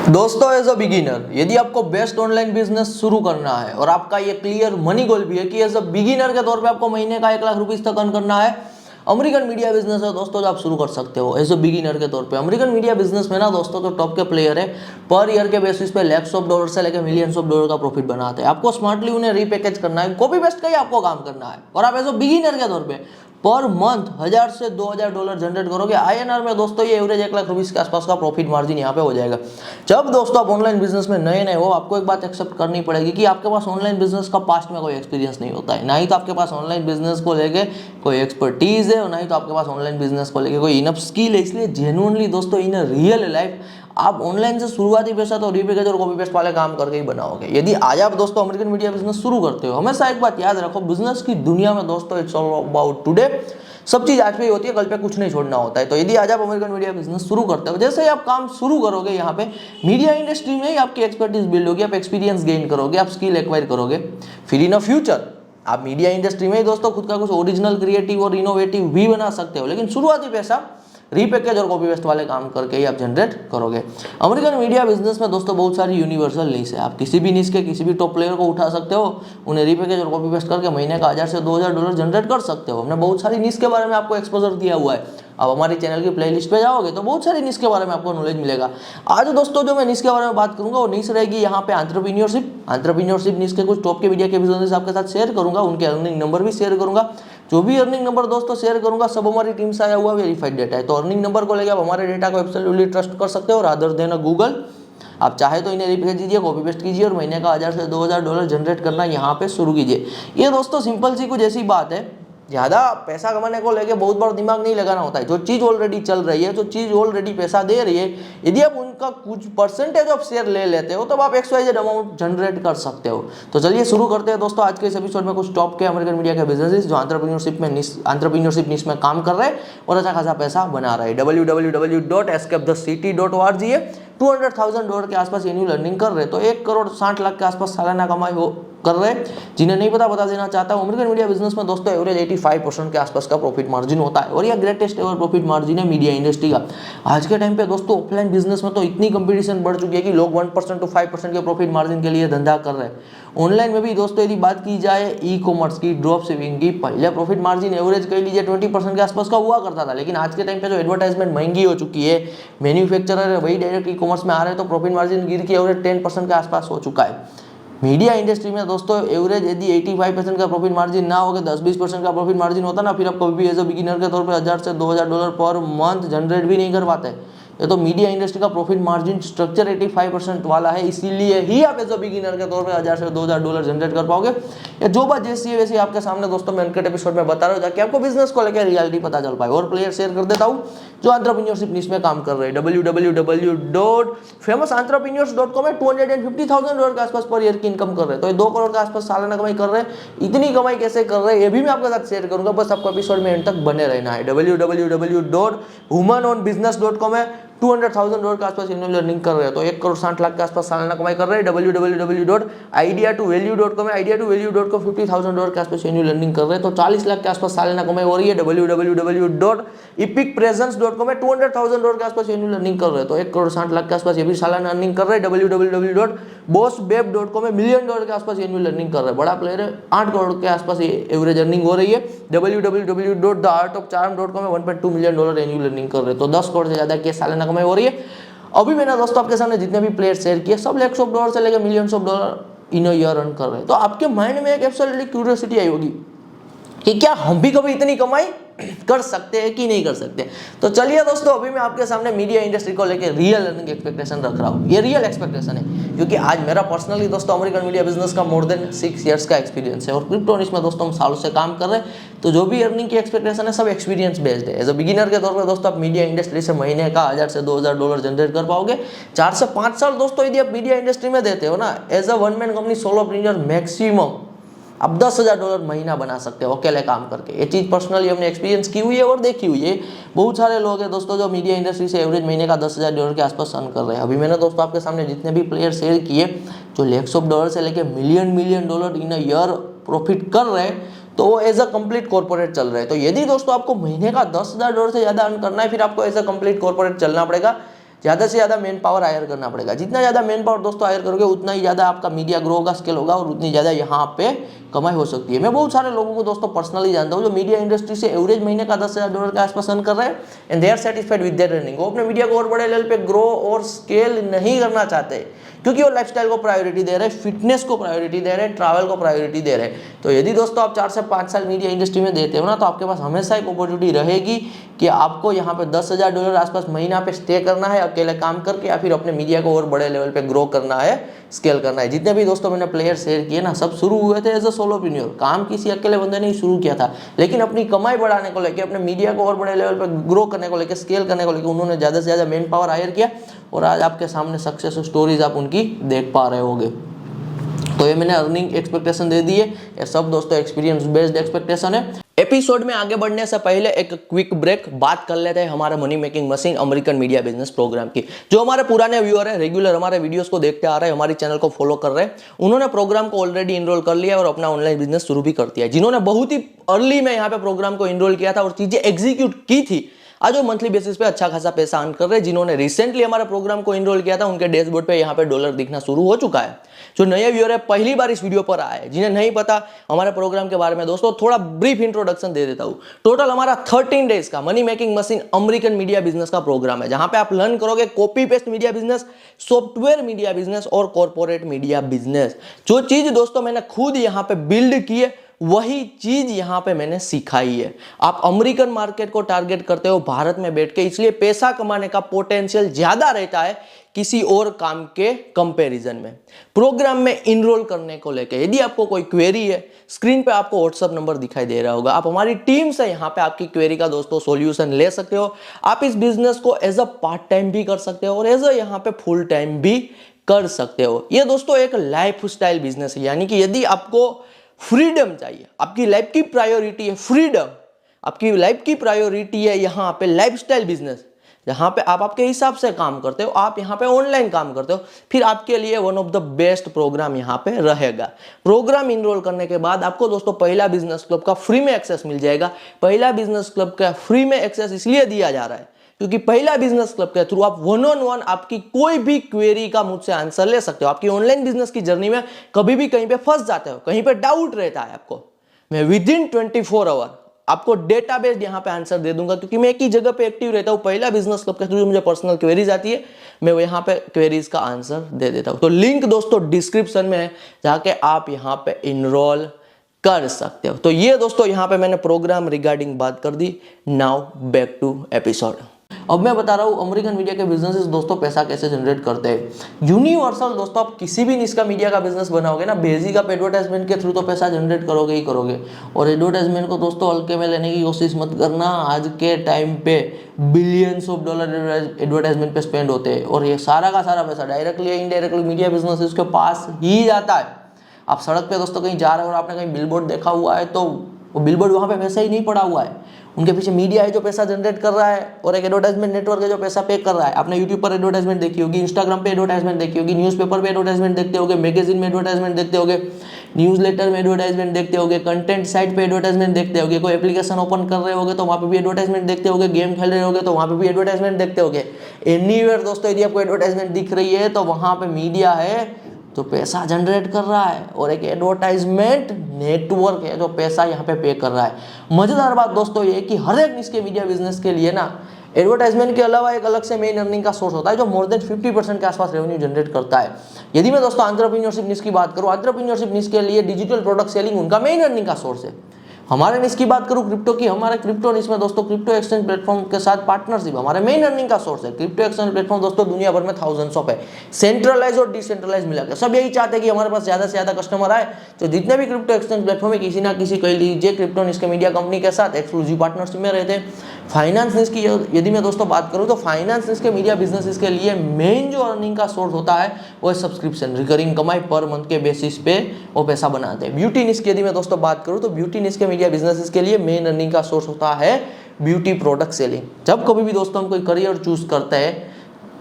दोस्तों as a beginner यदि आपको बेस्ट ऑनलाइन बिजनेस शुरू करना है और आपका ये क्लियर मनी गोल भी है कि एज अ बिगिनर के तौर पे आपको महीने का 1 लाख रुपीस तक अर्न करना है, अमेरिकन मीडिया बिजनेस है दोस्तों जो आप शुरू कर सकते हो एज अ बिगिनर के तौर पे। अमेरिकन मीडिया बिजनेस में ना दोस्तों जो टॉप के प्लेयर है पर ईयर के बेसिस पे लैक्स ऑफ डॉलर से लेकर मिलियंस ऑफ डॉलर का प्रॉफिट बनाते हैं। आपको स्मार्टली उन्हें रीपैकेज करना है, कॉपी पेस्ट का ही आपको काम करना है और आप एज अ बिगिनर के तौर पे पर मंथ 1000 से 2000 डॉलर जनरेट करोगे। आईएनआर में दोस्तों ये एवरेज 1 लाख रुपीस के आसपास का प्रॉफिट मार्जिन यहाँ पे हो जाएगा। जब दोस्तों आप ऑनलाइन बिजनेस में नए नए हो, आपको एक बात एक्सेप्ट करनी पड़ेगी कि आपके पास ऑनलाइन बिजनेस का पास्ट में कोई एक्सपीरियंस नहीं होता है, ना ही तो आपके पास ऑनलाइन बिजनेस को लेके कोई एक्सपर्टीज है और ना ही तो आपके पास ऑनलाइन बिजनेस को लेके कोई इनफ स्किल है। इसलिए जेन्युइनली दोस्तों इन रियल लाइफ आप ऑनलाइन से शुरुआती पैसा तो रीपैकेज और कॉपी पेस्ट वाले काम करके ही बनाओगे। यदि आज आप दोस्तों अमेरिकन मीडिया बिजनेस शुरू करते हो, हमेशा एक बात याद रखो, बिजनेस की दुनिया में दोस्तों इट्स ऑल अबाउट टुडे। सब चीज आज पे ही होती है, कल पे कुछ नहीं छोड़ना होता है। तो यदि आज आप अमेरिकन मीडिया बिजनेस शुरू करते हो, जैसे ही आप काम शुरू करोगे यहाँ पे मीडिया इंडस्ट्री में ही आपकी एक्सपर्टीज बिल्ड होगी, आप एक्सपीरियंस गेन करोगे, आप स्किल एक्वायर करोगे। फिर इन फ्यूचर आप मीडिया इंडस्ट्री में ही दोस्तों खुद का कुछ ओरिजिनल क्रिएटिव और इनोवेटिव भी बना सकते हो, लेकिन शुरुआती पैसा रीपैकेज और कॉपी पेस्ट वाले काम करके ही आप जनरेट करोगे। अमेरिकन मीडिया बिजनेस में दोस्तों बहुत सारी यूनिवर्सल नीश है। आप किसी भी नीश के किसी भी टॉप प्लेयर को उठा सकते हो, उन्हें रीपैकेज और कॉपी पेस्ट करके महीने का 1000 से 2000 डॉलर जनरेट कर सकते हो। हमने बहुत सारी नीश के बारे में आपको एक्सपोजर दिया हुआ है। अब हमारे चैनल की प्लेलिस्ट पे जाओगे तो बहुत सारी नीश के बारे में आपको नॉलेज मिलेगा। आज दोस्तों जो मैं नीश के बारे में बात करूंगा वो नीश रहेगी यहाँ पे एंटरप्रेन्योरशिप नीश के कुछ टॉप के मीडिया के बिजनेस आपके साथ शेयर करूंगा, उनके अर्निंग नंबर भी शेयर करूंगा। जो भी अर्निंग नंबर दोस्तों शेयर करूंगा सब हमारी टीम से आया हुआ वेरीफाइड डेटा है। तो अर्निंग नंबर को लेकर आप हमारे डेटा को एब्सोल्युटली ट्रस्ट कर सकते हो और अदर देन गूगल। आप चाहे तो इन्हें रिपीट कीजिए, कॉपी पेस्ट कीजिए और महीने का 1000 से 2000 डॉलर जनरेट करना यहाँ पे शुरू कीजिए। ये दोस्तों सिंपल सी कुछ ऐसी बात है, ज़्यादा पैसा कमाने को लेके बहुत बार दिमाग नहीं लगाना होता है। जो चीज़ ऑलरेडी चल रही है, जो चीज़ ऑलरेडी पैसा दे रही है, यदि आप उनका कुछ परसेंटेज ऑफ शेयर ले लेते हो तो आप XYZ अमाउंट जनरेट कर सकते हो। तो चलिए शुरू करते हैं दोस्तों आज के इस एपिसोड में कुछ टॉप के अमेरिकन मीडिया के बिजनेसेस जो एंटरप्रेन्योरशिप निश में काम कर रहे हैं और अच्छा खासा पैसा बना रहे हैं। www.escapethecity.org है। 200,000 डॉलर के आसपास एनुअल अर्निंग कर रहे, तो 1,60,00,000 के आसपास सालाना कमाई हो कर रहे। जिन्हें नहीं पता बता देना चाहता हूं, अमेरिकन मीडिया बिजनेस में दोस्तों एवरेज 85% के आसपास का प्रॉफिट मार्जिन होता है और यह ग्रेटेस्ट एवर प्रॉफिट मार्जिन है मीडिया इंडस्ट्री का। आज के टाइम पे दोस्तों ऑफलाइन बिजनेस में तो इतनी कंपटीशन बढ़ चुकी है कि लोग 1% to 5% के प्रॉफिट मार्जिन के लिए धंधा कर रहे हैं। ऑनलाइन में भी दोस्तों यदि बात की जाए ई कॉमर्स की, ड्रॉप शिपिंग की, पहले प्रॉफिट मार्जिन एवरेज कह लीजिए 20% के आसपास का हुआ करता था, लेकिन आज के टाइम पे जो एडवर्टाइजमेंट महंगी हो चुकी है, मैन्युफैक्चरर है वही डायरेक्ट ई कॉमर्स में आ रहे हैं, तो प्रॉफिट मार्जिन गिर के एवरेज 10% के आसपास हो चुका है। मीडिया इंडस्ट्री में दोस्तों एवरेज यदि 85% का प्रॉफिट मार्जिन ना होगा, 10-20% का प्रॉफिट मार्जिन होता ना, फिर आप कभी भी एज अ बिगिनर के तौर पे 1000 से 2000 डॉलर पर मंथ जनरेट भी नहीं कर पाते। ये तो मीडिया इंडस्ट्री का प्रॉफिट मार्जिन स्ट्रक्चर 85% वाला है, इसीलिए ही आप एज अ बिगिनर के तौर पे 1000 से 2000 डॉलर जनरेट कर पाओगे। या जो बात जैसी है वैसी आपके सामने दोस्तों मैं अनकट एपिसोड में बता रहा हूँ, ताकि आपको बिजनेस को लेकर रियलिटी पता चल पाए। और प्लेयर शेयर कर देता हूँ जो एंटरप्रेन्योरशिप निश में काम कर रहे हैं। www.famousentrepreneurs.com है। 250,000 डॉलर के आसपास पर ईयर की इनकम कर रहे हैं, तो ये 2 करोड़ के आसपास सालाना कमाई कर रहे हैं। इतनी कमाई कैसे कर रहे हैं ये भी मैं आपके साथ शेयर करूंगा, बस आपको एपिसोड में एंड तक बने रहना है। www.womanonbusiness.com है। 200,000 डॉलर के आसपास एनुअल अर्निंग कर रहे हैं, तो 1,60,00,000 के आसपास सालाना कमाई कर रहे हैं। www.idea2value.com है। idea2value.com 50,000 डॉलर के आसपास एनुअल अर्निंग कर रहे हैं, तो 40 लाख के आसपास सालाना कमाई हो रही है। www.epicpresence.com है। 200,000 डॉलर के आसपास एनुअल अर्निंग कर रहे हैं, तो 1,60,00,000 के आसपास ये भी सालाना अर्निंग कर रहे हैं। www.bossbabe.com है। $1 मिलियन के आसपास एनुअल अर्निंग कर रहे हैं, बड़ा प्लेयर है, 8 करोड़ के आसपास एवरेज अर्निंग हो रही है। www.theartofcharm.com है। $1.2 मिलियन एनुअल अर्निंग कर रहे हैं, तो 10 करोड़ से ज्यादा की सालाना कमाई हो रही है। अभी मैंने दोस्तों आपके सामने जितने भी प्लेयर शेयर किए सब लैक्स ऑफ डॉलर से लेकर millions of dollar in a year earn कर रहे हैं। तो आपके माइंड में एक एब्सोल्युटली क्यूरियोसिटी आई होगी कि क्या हम भी कभी इतनी कमाई कर सकते हैं कि नहीं कर सकते। तो चलिए दोस्तों अभी मैं आपके सामने मीडिया इंडस्ट्री को लेकर रियल अर्निंग एक्सपेक्टेशन रख रहा हूँ। ये रियल एक्सपेक्टेशन है क्योंकि आज मेरा पर्सनली दोस्तों अमेरिकन मीडिया बिजनेस का मोर देन 6 इयर्स का एक्सपीरियंस है और क्रिप्टो निश में दोस्तों हम सालों से काम कर रहे हैं। तो जो भी अर्निंग की एक्सपेक्टेशन है सब एक्सपीरियंस बेस्ड है। एज अ बिगिनर के तौर पर दोस्तों आप मीडिया इंडस्ट्री से महीने का 1000 से 2000 डॉलर जनरेट कर पाओगे। 4 से 5 साल दोस्तों यदि आप मीडिया इंडस्ट्री में देते हो ना, as a one man company solopreneur maximum आप 10,000 डॉलर महीना बना सकते हो अकेले काम करके। ये चीज़ पर्सनली हमने एक्सपीरियंस की हुई है और देखी हुई है। बहुत सारे लोग हैं दोस्तों जो मीडिया इंडस्ट्री से एवरेज महीने का 10,000 डॉलर के आसपास अर्न कर रहे हैं। अभी मैंने दोस्तों आपके सामने जितने भी प्लेयर शेयर किए जो लैक्स ऑफ डॉलर से लेकर million dollar in a year profit कर रहे हैं, तो वो एज अ कंप्लीट कॉर्पोरेट चल रहे हैं। तो यदि दोस्तों आपको महीने का 10,000 डॉलर से ज़्यादा अर्न करना है, फिर आपको एज अ कंप्लीट कॉर्पोरेट चलना पड़ेगा। ज़्यादा से ज़्यादा मैन पावर हायर करना पड़ेगा। जितना ज़्यादा मैन पावर दोस्तों हायर करोगे उतना ही ज़्यादा आपका मीडिया ग्रो होगा, स्केल होगा और उतनी ज़्यादा यहाँ पे कमाई हो सकती है। मैं बहुत सारे लोगों को दोस्तों पर्सनली जानता हूँ जो मीडिया इंडस्ट्री से एवरेज महीने का $10,000 के आसपास अर्न कर रहे हैं and they are satisfied with their earning. वो अपने मीडिया को और बड़े लेवल पे ग्रो और स्केल नहीं करना चाहते क्योंकि वो लाइफस्टाइल को प्रायोरिटी दे रहे हैं, फिटनेस को प्रायोरिटी दे रहे हैं, ट्रैवल को प्रायोरिटी दे रहे हैं। तो यदि दोस्तों आप 4 से 5 साल मीडिया इंडस्ट्री में देते हो ना तो आपके पास हमेशा एक अपॉर्चुनिटी रहेगी कि आपको यहाँ पे $10,000 आसपास महीना पे स्टे करना है अकेले काम करके, या फिर अपने मीडिया को और बड़े लेवल पे ग्रो करना है, स्केल करना है। जितने भी दोस्तों मैंने प्लेयर शेयर किए ना सब शुरू हुए थे एज अ सोलोप्रेन्योर, काम किसी अकेले बंदे ने शुरू किया था, लेकिन अपनी कमाई बढ़ाने को लेकर, अपने मीडिया को और बड़े लेवल पर ग्रो करने को लेकर, स्केल करने को लेकर उन्होंने ज़्यादा से ज़्यादा मैन पावर हायर किया और आज आपके सामने सक्सेस स्टोरीज आप उनकी देख पा रहे होंगे। तो ये मैंने अर्निंग एक्सपेक्टेशन दे दी है, ये सब दोस्तों एक्सपीरियंस बेस्ड एक्सपेक्टेशन है। एपिसोड में आगे बढ़ने से पहले एक क्विक ब्रेक, बात कर लेते हैं हमारे money making machine American media business program की। जो हमारे पुराने व्यूअर है, रेगुलर हमारे वीडियोस को देखते आ रहे हैं, हमारे चैनल को फॉलो कर रहे हैं, उन्होंने प्रोग्राम को ऑलरेडी इनरोल कर लिया और अपना ऑनलाइन बिजनेस शुरू भी कर दिया है। जिन्होंने बहुत ही अर्ली में यहाँ पे प्रोग्राम को इनरोल किया था और चीजें एग्जीक्यूट की थी, आज वो मंथली बेसिस पे अच्छा खासा पैसा अर्न कर रहे हैं। जिन्होंने रिसेंटली हमारे प्रोग्राम को इनरोल किया था उनके डैशबोर्ड पे यहाँ पे डॉलर दिखना शुरू हो चुका है। जो नए व्यूअर है, पहली बार इस वीडियो पर आए, जिन्हें नहीं पता हमारे प्रोग्राम के बारे में, दोस्तों थोड़ा ब्रीफ इंट्रोडक्शन दे देता हूँ। टोटल हमारा 13 डेज का money making machine American media business का प्रोग्राम है, जहां पे आप लर्न करोगे copy paste media business, software media business और कॉर्पोरेट मीडिया बिजनेस। जो चीज दोस्तों मैंने खुद यहाँ पे बिल्ड की है वही चीज यहां पे मैंने सिखाई है। आप अमेरिकन मार्केट को टारगेट करते हो भारत में बैठ के, इसलिए पैसा कमाने का पोटेंशियल ज्यादा रहता है किसी और काम के कंपैरिजन में। प्रोग्राम में इनरोल करने को लेकर यदि आपको कोई क्वेरी है, स्क्रीन पे आपको व्हाट्सएप नंबर दिखाई दे रहा होगा, आप हमारी टीम से यहाँ पे आपकी क्वेरी का दोस्तों सॉल्यूशन ले सकते हो। आप इस बिजनेस को एज अ पार्ट टाइम भी कर सकते हो और एज अ यहाँ पे फुल टाइम भी कर सकते हो। ये दोस्तों एक लाइफ स्टाइल बिजनेस है, यानी कि यदि आपको फ्रीडम चाहिए, आपकी लाइफ की प्रायोरिटी है फ्रीडम, आपकी लाइफ की प्रायोरिटी है यहाँ पे लाइफस्टाइल बिजनेस, जहां पे आप आपके हिसाब से काम करते हो, आप यहाँ पे ऑनलाइन काम करते हो, फिर आपके लिए one of the best program यहाँ पे रहेगा। प्रोग्राम इनरोल करने के बाद आपको दोस्तों पहला बिजनेस क्लब का फ्री में एक्सेस मिल जाएगा। पहला बिजनेस क्लब का फ्री में एक्सेस इसलिए दिया जा रहा है क्योंकि पहला बिजनेस क्लब के थ्रू आप 1-on-1 आपकी कोई भी क्वेरी का मुझसे आंसर ले सकते हो। आपकी ऑनलाइन बिजनेस की जर्नी में कभी भी कहीं पे फंस जाते हो, कहीं पे डाउट रहता है आपको, मैं विदिन 24 आवर आपको डेटाबेस यहाँ पे आंसर दे दूंगा, क्योंकि मैं एक ही जगह पे एक्टिव रहता हूँ। पहला बिजनेस क्लब के थ्रू मुझे पर्सनल क्वेरीज आती है, मैं यहाँ पे क्वेरीज का आंसर दे देता हूँ। तो लिंक दोस्तों डिस्क्रिप्शन में है, जाके आप यहाँ पे इनरोल कर सकते हो। तो ये दोस्तों यहाँ पे मैंने प्रोग्राम रिगार्डिंग बात कर दी। Now back to episode. अब मैं बता रहा हूँ अमेरिकन मीडिया के बिजनेसेस दोस्तों पैसा कैसे जनरेट करते हैं। यूनिवर्सल दोस्तों आप किसी भी निश का मीडिया का बिजनेस बनाओगे ना, बेसिक आप एडवर्टाइजमेंट के थ्रू तो पैसा जनरेट करोगे ही करोगे। और एडवर्टाइजमेंट को दोस्तों हल्के में लेने की कोशिश मत करना। आज के टाइम पे बिलियंस ऑफ डॉलर एडवर्टाइजमेंट पे स्पेंड होते हैं और ये सारा का सारा पैसा डायरेक्टली या इनडायरेक्टली मीडिया बिजनेसेस के पास ही जाता है। आप सड़क पे दोस्तों कहीं जा रहे हो और आपने कहीं बिलबोर्ड देखा हुआ है, तो वो बिलबोर्ड वहाँ पे वैसे ही नहीं पड़ा हुआ है, उनके पीछे मीडिया है जो पैसा जनरेट कर रहा है और एक एडवर्टाइजमेंट नेटवर्क है जो पैसा पे कर रहा है। आपने यूट्यूब पर एडवर्टाइजमेंट देखी होगी, इंस्टाग्राम पे एडवर्टाइजमेंट देखी होगी, न्यूज़पेपर पे एडवर्टाइजमेंट देखते होगे, मैगजीन में एडवर्टाइजमेंट देखते होगे, न्यूज़लेटर में एडवर्टाइजमेंट देखते होगे, कंटेंट साइट पे एडवर्टाइजमेंट देखते होगे, कोई एप्लीकेशन ओपन कर रहे होगे तो वहाँ पे भी एडवर्टाइजमेंट देखते होगे, गेम खेल रहे होगे तो वहाँ पे भी एडवर्टाइजमेंट देखते होगे। एनीवेयर दोस्तों यदि आपको एडवर्टाइजमेंट दिख रही है तो वहाँ पे मीडिया है जो पैसा जनरेट कर रहा है और एक एडवर्टाइजमेंट नेटवर्क है जो पैसा यहाँ पे पे कर रहा है। मजेदार बात दोस्तों ये कि हर एक निश के मीडिया बिजनेस के लिए ना एडवर्टाइजमेंट के अलावा एक अलग से मेन अर्निंग का सोर्स होता है जो मोर देन 50% के आसपास रेवेन्यू जनरेट करता है। यदि मैं दोस्तों एंटरप्रेन्योरशिप निश की बात करूँ, एंटरप्रेन्योरशिप निश के लिए डिजिटल प्रोडक्ट सेलिंग उनका मेन अर्निंग का सोर्स है। हमारे निश की बात करूं क्रिप्टो की, हमारे क्रिप्टो निश में दोस्तों क्रिप्टो एक्सचेंज प्लेटफॉर्म के साथ पार्टनरशिप हमारे मेन अर्निंग का सोर्स है। क्रिप्टो एक्सचेंज प्लेटफॉर्म दोस्तों दुनिया भर में थाउजेंड्स ऑफ है, सेंट्रलाइज और डिसेंट्रलाइज मिला के सब यही चाहते हैं कि हमारे पास ज्यादा से ज्यादा कस्टमर आए। तो जितने भी क्रिप्टो एक्सचेंज प्लेटफॉर्म है किसी ना किसी कह लीजिए क्रिप्टो निश के मीडिया कंपनी के साथ एक्सक्लूसिव पार्टनरशिप में रहते हैं। फाइनेंस निश की यदि मैं दोस्तों बात करूं तो फाइनेंस निश के मीडिया बिजनेसेस के लिए मेन जो अर्निंग का सोर्स होता है वो है सब्सक्रिप्शन, रिकरिंग कमाई, पर मंथ के बेसिस पे वो पैसा बनाते हैं। ब्यूटी निश की यदि मैं दोस्तों बात करूं तो ब्यूटी निश के मीडिया बिजनेसेस के लिए मेन अर्निंग का सोर्स होता है ब्यूटी प्रोडक्ट सेलिंग। जब कभी भी दोस्तों हम कोई करियर चूज करते हैं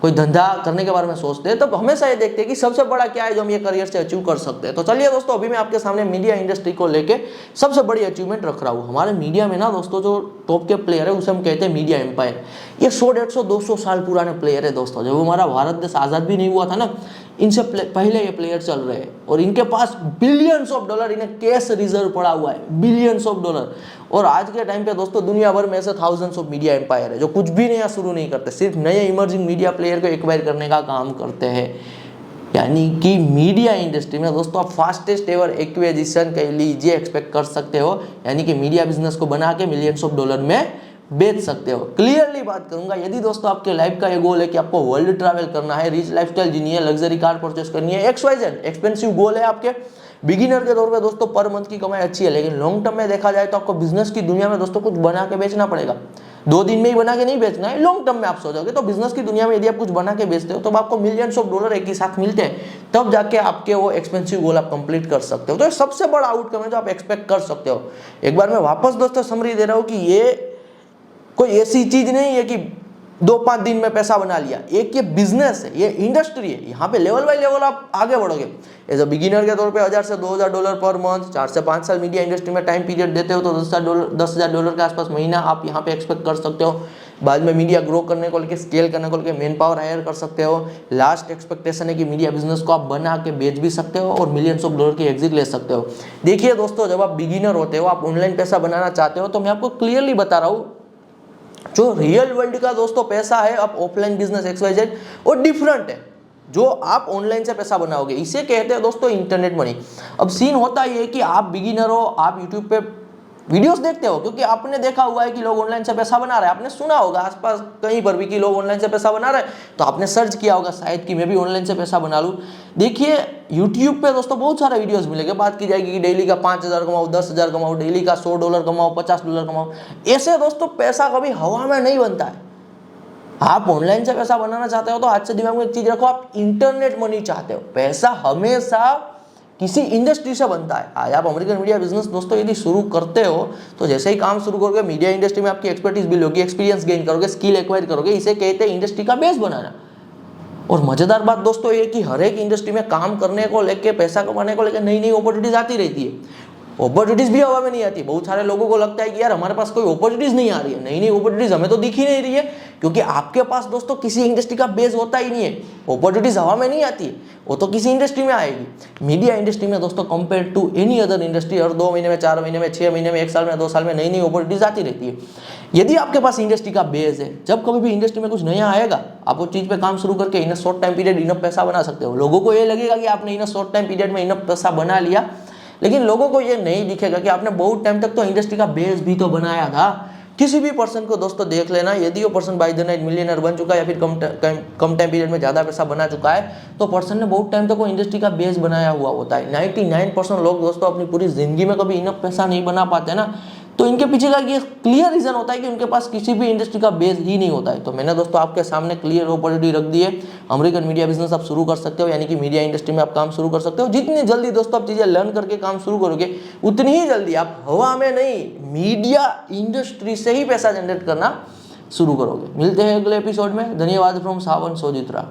कोई धंधा करने के बारे में सोचते हैं, तब हमेशा ये देखते हैं कि सबसे बड़ा क्या है जो हम ये करियर से अचीव कर सकते हैं। तो चलिए दोस्तों, अभी मैं आपके सामने मीडिया इंडस्ट्री को लेके सबसे बड़ी अचीवमेंट रख रहा हूँ। हमारे मीडिया में ना दोस्तों जो टॉप के प्लेयर है उसे हम कहते हैं मीडिया एम्पायर। ये 100, 150, 200 साल पुराने प्लेयर है दोस्तों। जब हमारा भारत देश आज़ाद भी नहीं हुआ था ना, इनसे पहले ये प्लेयर चल रहे हैं और इनके पास बिलियंस ऑफ डॉलर इन्हें कैश रिजर्व पड़ा हुआ है, बिलियंस ऑफ डॉलर। और आज के टाइम पे दोस्तों दुनिया भर में ऐसे थाउजेंड्स ऑफ मीडिया एम्पायर है जो कुछ भी नया शुरू नहीं करते, सिर्फ नए इमर्जिंग मीडिया प्लेयर को एक्वायर करने का काम करते हैं। यानी कि मीडिया इंडस्ट्री में दोस्तों आप फास्टेस्ट एवर एक्विजिशन कह लीजिए एक्सपेक्ट कर सकते हो, यानी कि मीडिया बिजनेस को बना के मिलियंस ऑफ डॉलर में बेच सकते हो। क्लियरली बात करूंगा, यदि दोस्तों आपके लाइफ का ये गोल है कि आपको वर्ल्ड ट्रैवल करना है, रिच लाइफस्टाइल जीनी है, लग्जरी कार परचेस करनी है, XYZ एक्सपेंसिव गोल है आपके, बिगिनर के तौर पे दोस्तों पर मंथ की कमाई अच्छी है, लेकिन लॉन्ग टर्म में देखा जाए तो आपको बिजनेस की दुनिया में दोस्तों कुछ बना के बेचना पड़ेगा। 2 दिन में ही बना के नहीं बेचना है, लॉन्ग टर्म में आप सोचोगे तो बिजनेस की दुनिया में यदि आप कुछ बना के बेचते हो तो आपको मिलियंस ऑफ डॉलर एक ही साथ मिलते हैं, तब जाके आपके वो एक्सपेंसिव गोल आप कंप्लीट कर सकते हो। तो सबसे बड़ा आउटकम है जो आप एक्सपेक्ट कर सकते हो। एक बार मैं वापस दोस्तों समरी दे रहा हूँ कि ये कोई ऐसी चीज नहीं है कि 2-5 दिन में पैसा बना लिया। एक ये बिजनेस है, ये इंडस्ट्री है, यहाँ पे लेवल बाय लेवल आप आगे बढ़ोगे। एज अ बिगिनर के तौर पे 1000 से 2000 डॉलर पर मंथ, 4 से 5 साल मीडिया इंडस्ट्री में टाइम पीरियड देते हो तो 10,000 डॉलर के आसपास महीना आप यहाँ पे एक्सपेक्ट कर सकते हो। बाद में मीडिया ग्रो करने को लेकर, स्केल करने को लेकर मैन पावर हायर कर सकते हो। लास्ट एक्सपेक्टेशन है कि मीडिया बिजनेस को आप बना के बेच भी सकते हो और मिलियंस ऑफ डॉलर की एग्जिट ले सकते हो। देखिए दोस्तों, जब आप बिगिनर होते हो, आप ऑनलाइन पैसा बनाना चाहते हो, तो मैं आपको क्लियरली बता रहा हूँ जो रियल वर्ल्ड का दोस्तों पैसा है, अब ऑफलाइन बिजनेस XYZ वो डिफरेंट है। जो आप ऑनलाइन से पैसा बनाओगे इसे कहते हैं दोस्तों इंटरनेट मनी। अब सीन होता ये है कि आप बिगिनर हो, आप यूट्यूब पे वीडियोस देखते हो क्योंकि आपने देखा हुआ है कि लोग ऑनलाइन से पैसा बना रहे हैं, आपने सुना होगा आसपास कहीं पर भी कि लोग ऑनलाइन से पैसा बना रहे हैं, तो आपने सर्च किया होगा शायद कि मैं भी ऑनलाइन से पैसा बना लूं। देखिए यूट्यूब पे दोस्तों बहुत सारे वीडियोस मिलेंगे, बात की जाएगी कि डेली का 5,000 कमाओ, 10,000 कमाओ, डेली का $100 कमाओ, $50 कमाओ। ऐसे दोस्तों पैसा कभी हवा में नहीं बनता है। आप ऑनलाइन से पैसा बनाना चाहते हो तो आज से दिमाग में एक चीज रखो, आप इंटरनेट मनी चाहते हो। पैसा हमेशा किसी इंडस्ट्री से बनता है। आज आप अमेरिकन मीडिया बिजनेस दोस्तों यदि शुरू करते हो तो जैसे ही काम शुरू करोगे मीडिया इंडस्ट्री में आपकी एक्सपर्टीज बिल्ड होगी, एक्सपीरियंस गेन करोगे, स्किल एक्वायर करोगे, इसे कहते हैं इंडस्ट्री का बेस बनाना। और मजेदार बात दोस्तों ये कि हर एक इंडस्ट्री में काम करने को लेके, पैसा कमाने को लेकर नई नई अपॉर्चुनिटीज आती रहती है। अपॉर्चुनिटीज भी हवा में नहीं आती। बहुत सारे लोगों को लगता है कि यार हमारे पास कोई अपॉर्चुनिटीज नहीं आ रही है, नई नई अपॉर्चुनिटीज हमें तो दिख ही नहीं रही है, क्योंकि आपके पास दोस्तों किसी इंडस्ट्री का बेस होता ही नहीं है। अपॉर्चुनिटीज हवा में नहीं आती है, वो तो किसी इंडस्ट्री में आएगी। मीडिया इंडस्ट्री में दोस्तों compare to any other industry हर 2 महीने में, 4 महीने में, 6 महीने में, 1 साल में, 2 साल में नई नई अपॉर्चुनिटीज आती रहती है। यदि आपके पास इंडस्ट्री का बेस है, जब कभी भी इंडस्ट्री में कुछ नया आएगा आप उस चीज पे काम शुरू करके in short time period enough पैसा बना सकते हो। लोगों को ये लगेगा कि आपने इन शॉर्ट टाइम पीरियड में इनफ पैसा बना लिया, लेकिन लोगों को ये नहीं दिखेगा कि आपने बहुत टाइम तक तो इंडस्ट्री का बेस भी तो बनाया था। किसी भी पर्सन को दोस्तों देख लेना, यदि वो person by the night millionaire बन चुका है या फिर कम टाइम पीरियड में ज़्यादा पैसा बना चुका है, तो पर्सन ने बहुत टाइम तक वो इंडस्ट्री का बेस बनाया हुआ होता है। 99% लोग दोस्तों अपनी पूरी जिंदगी में कभी इनफ पैसा नहीं बना पाते ना, तो इनके पीछे का ये क्लियर रीजन होता है कि उनके पास किसी भी इंडस्ट्री का बेस ही नहीं होता है। तो मैंने दोस्तों आपके सामने क्लियर अपॉर्चुनिटी रख दी है। अमेरिकन मीडिया बिजनेस आप शुरू कर सकते हो, यानी कि मीडिया इंडस्ट्री में आप काम शुरू कर सकते हो। जितनी जल्दी दोस्तों आप चीजें लर्न करके काम शुरू करोगे, उतनी ही जल्दी आप हवा में नहीं, मीडिया इंडस्ट्री से ही पैसा जनरेट करना शुरू करोगे। मिलते हैं अगले एपिसोड में। धन्यवाद फ्रॉम सावन सोजित्रा।